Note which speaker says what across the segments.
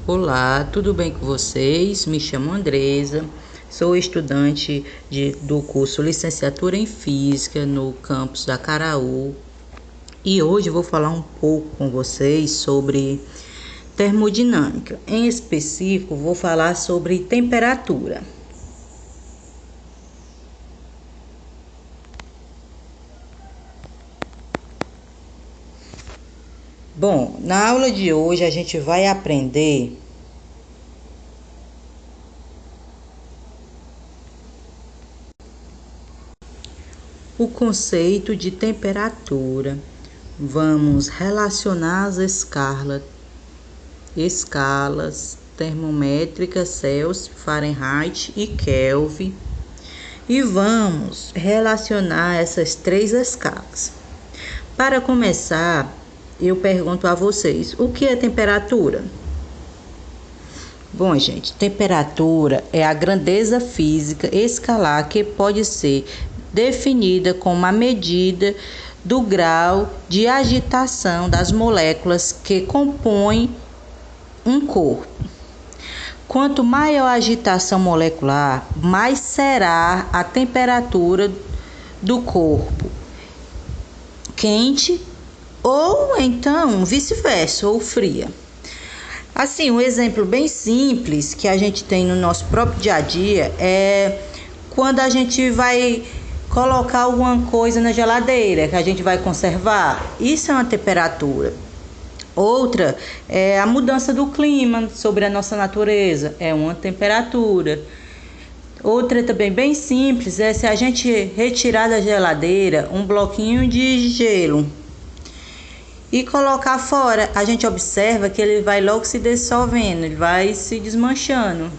Speaker 1: Olá, tudo bem com vocês? Me chamo Andresa, sou estudante do curso Licenciatura em Física no campus da Acaraú e hoje vou falar um pouco com vocês sobre termodinâmica. Em específico, vou falar sobre temperatura. Bom, na aula de hoje a gente vai aprender o conceito de temperatura. Vamos relacionar as escalas termométricas Celsius, Fahrenheit e Kelvin e vamos relacionar essas três escalas. Para começar, eu pergunto a vocês, o que é temperatura? Bom, gente, temperatura é a grandeza física escalar que pode ser definida como a medida do grau de agitação das moléculas que compõem um corpo. Quanto maior a agitação molecular, mais será a temperatura do corpo, quente ou então vice-versa, ou fria. Assim, um exemplo bem simples que a gente tem no nosso próprio dia a dia é quando a gente vai colocar alguma coisa na geladeira, que a gente vai conservar. Isso é uma temperatura. Outra é a mudança do clima sobre a nossa natureza, é uma temperatura. Outra também bem simples é se a gente retirar da geladeira um bloquinho de gelo e colocar fora, a gente observa que ele vai logo se dissolvendo, ele vai se desmanchando.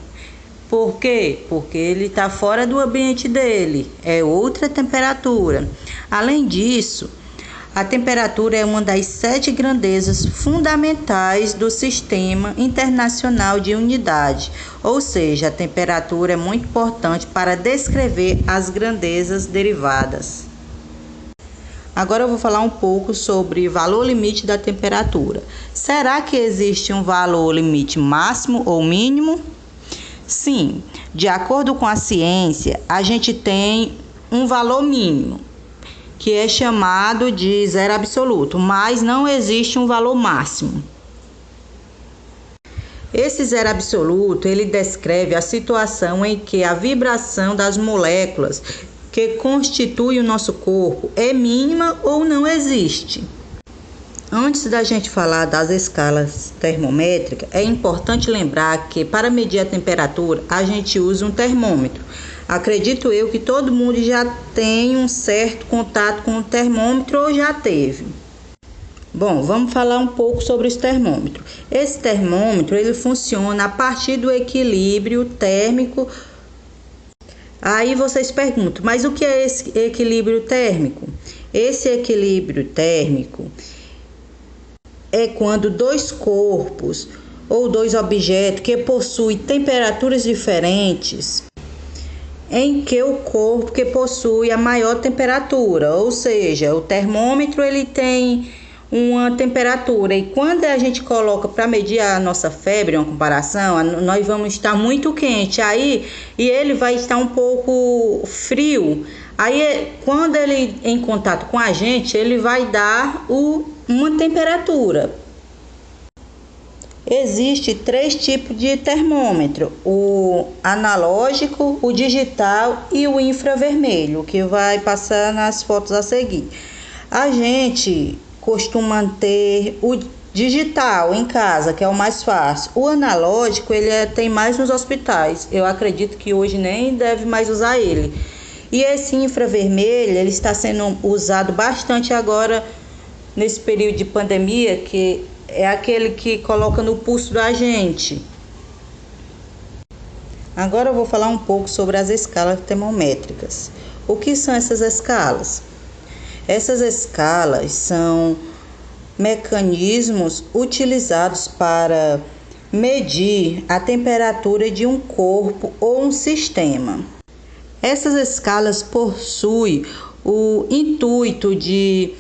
Speaker 1: Por quê? Porque ele está fora do ambiente dele, é outra temperatura. Além disso, a temperatura é uma das 7 grandezas fundamentais do Sistema Internacional de Unidade, ou seja, a temperatura é muito importante para descrever as grandezas derivadas. Agora eu vou falar um pouco sobre valor limite da temperatura. Será que existe um valor limite máximo ou mínimo? Sim, de acordo com a ciência, a gente tem um valor mínimo, que é chamado de zero absoluto, mas não existe um valor máximo. Esse zero absoluto, ele descreve a situação em que a vibração das moléculas que constitui o nosso corpo é mínima ou não existe. Antes da gente falar das escalas termométricas, é importante lembrar que para medir a temperatura a gente usa um termômetro. Acredito eu que todo mundo já tem um certo contato com o termômetro ou já teve. Bom, vamos falar um pouco sobre esse termômetro. Esse termômetro ele funciona a partir do equilíbrio térmico. Aí vocês perguntam, mas o que é esse equilíbrio térmico? Esse equilíbrio térmico é quando dois corpos ou dois objetos que possuem temperaturas diferentes, em que o corpo que possui a maior temperatura, ou seja, o termômetro ele tem uma temperatura e quando a gente coloca para medir a nossa febre, uma comparação, nós vamos estar muito quente aí e ele vai estar um pouco frio. Aí quando ele em contato com a gente, ele vai dar uma temperatura. Existem 3 tipos de termômetro: o analógico, o digital e o infravermelho, que vai passar nas fotos a seguir. A gente costuma ter o digital em casa, que é o mais fácil. O analógico, ele tem mais nos hospitais. Eu acredito que hoje nem deve mais usar ele. E esse infravermelho, ele está sendo usado bastante agora nesse período de pandemia, que é aquele que coloca no pulso da gente. Agora eu vou falar um pouco sobre as escalas termométricas. O que são essas escalas? Essas escalas são mecanismos utilizados para medir a temperatura de um corpo ou um sistema. Essas escalas possuem o intuito de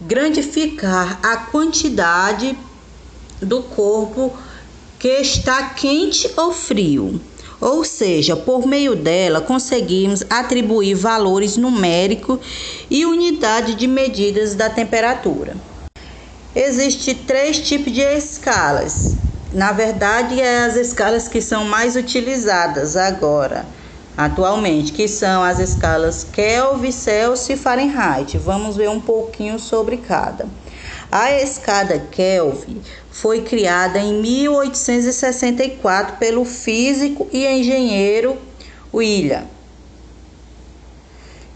Speaker 1: grandificar a quantidade do corpo que está quente ou frio. Ou seja, por meio dela conseguimos atribuir valores numéricos e unidade de medidas da temperatura. Existem 3 tipos de escalas. Na verdade, as escalas que são mais utilizadas atualmente, que são as escalas Kelvin, Celsius e Fahrenheit. Vamos ver um pouquinho sobre cada. A escala Kelvin foi criada em 1864 pelo físico e engenheiro William,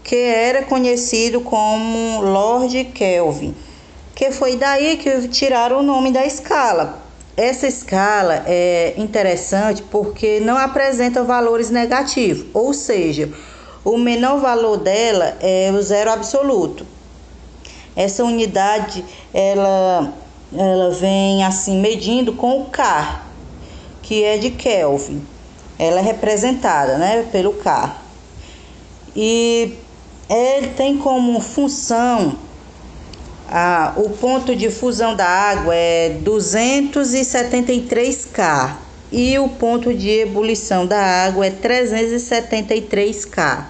Speaker 1: que era conhecido como Lord Kelvin, que foi daí que tiraram o nome da escala. Essa escala é interessante porque não apresenta valores negativos, ou seja, o menor valor dela é o zero absoluto. Essa unidade ela vem assim medindo com o K, que é de Kelvin. Ela é representada, né, pelo K. E ele tem como função o ponto de fusão da água é 273 K e o ponto de ebulição da água é 373 K.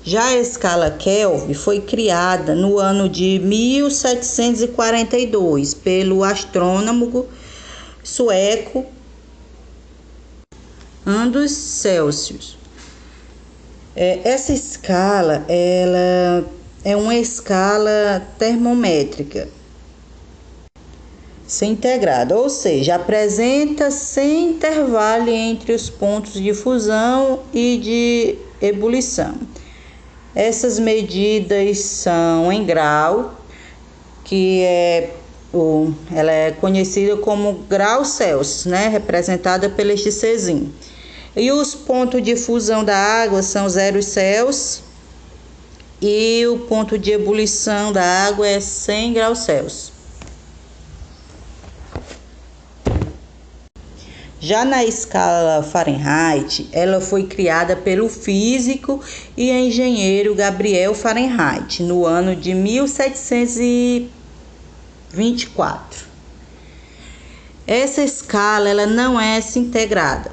Speaker 1: Já a escala Kelvin foi criada no ano de 1742 pelo astrônomo sueco Anders Celsius. Essa escala ela é uma escala termométrica sem integrada, ou seja, apresenta sem intervalo entre os pontos de fusão e de ebulição. Essas medidas são em grau, que ela é conhecida como grau Celsius, né, representada pelo este Czinho. E os pontos de fusão da água são 0 Celsius e o ponto de ebulição da água é 100 graus Celsius. Já na escala Fahrenheit, ela foi criada pelo físico e engenheiro Gabriel Fahrenheit no ano de 1724. Essa escala ela não é integrada,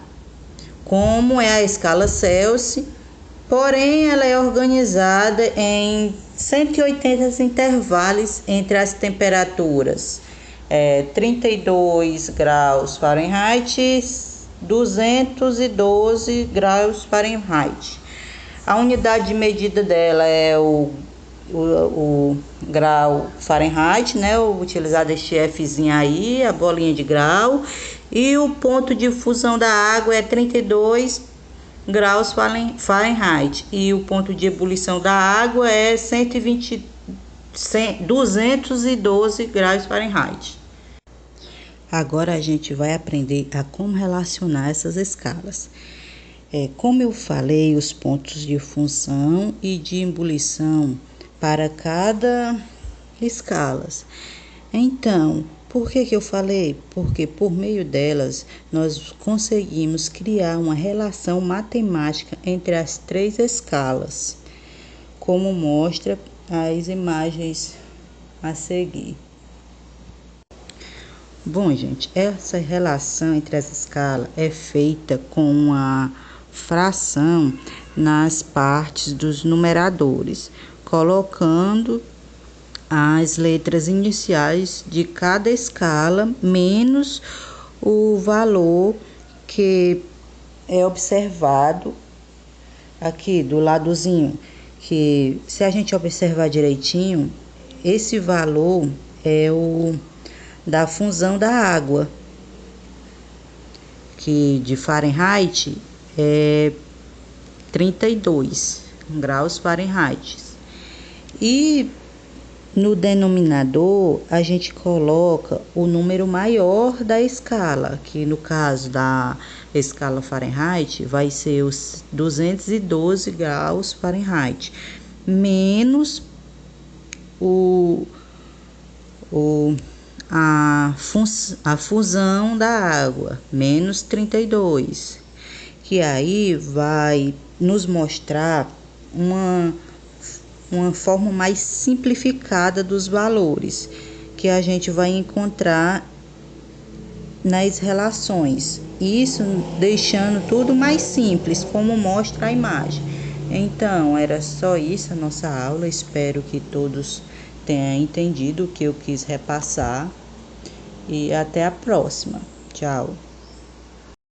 Speaker 1: como é a escala Celsius, porém ela é organizada em 180 intervalos entre as temperaturas 32 graus Fahrenheit, 212 graus Fahrenheit. A unidade de medida dela é o grau Fahrenheit, né? Utilizado este Fzinho aí, a bolinha de grau. E o ponto de fusão da água é 32 graus Fahrenheit. E o ponto de ebulição da água é 212 graus Fahrenheit. Agora a gente vai aprender a como relacionar essas escalas. Como eu falei, os pontos de fusão e de ebulição para cada escala. Então, por que eu falei? Porque por meio delas nós conseguimos criar uma relação matemática entre as 3 escalas, como mostra as imagens a seguir. Bom, gente, essa relação entre as escalas é feita com uma fração nas partes dos numeradores, colocando as letras iniciais de cada escala menos o valor que é observado aqui do ladozinho, que se a gente observar direitinho, esse valor é o da fusão da água, que de Fahrenheit é 32 graus Fahrenheit. E no denominador a gente coloca o número maior da escala, que no caso da escala Fahrenheit vai ser os 212 graus Fahrenheit, menos a fusão da água, menos 32, que aí vai nos mostrar uma forma mais simplificada dos valores que a gente vai encontrar nas relações. Isso deixando tudo mais simples, como mostra a imagem. Então, era só isso a nossa aula. Espero que todos tenham entendido o que eu quis repassar. E até a próxima. Tchau.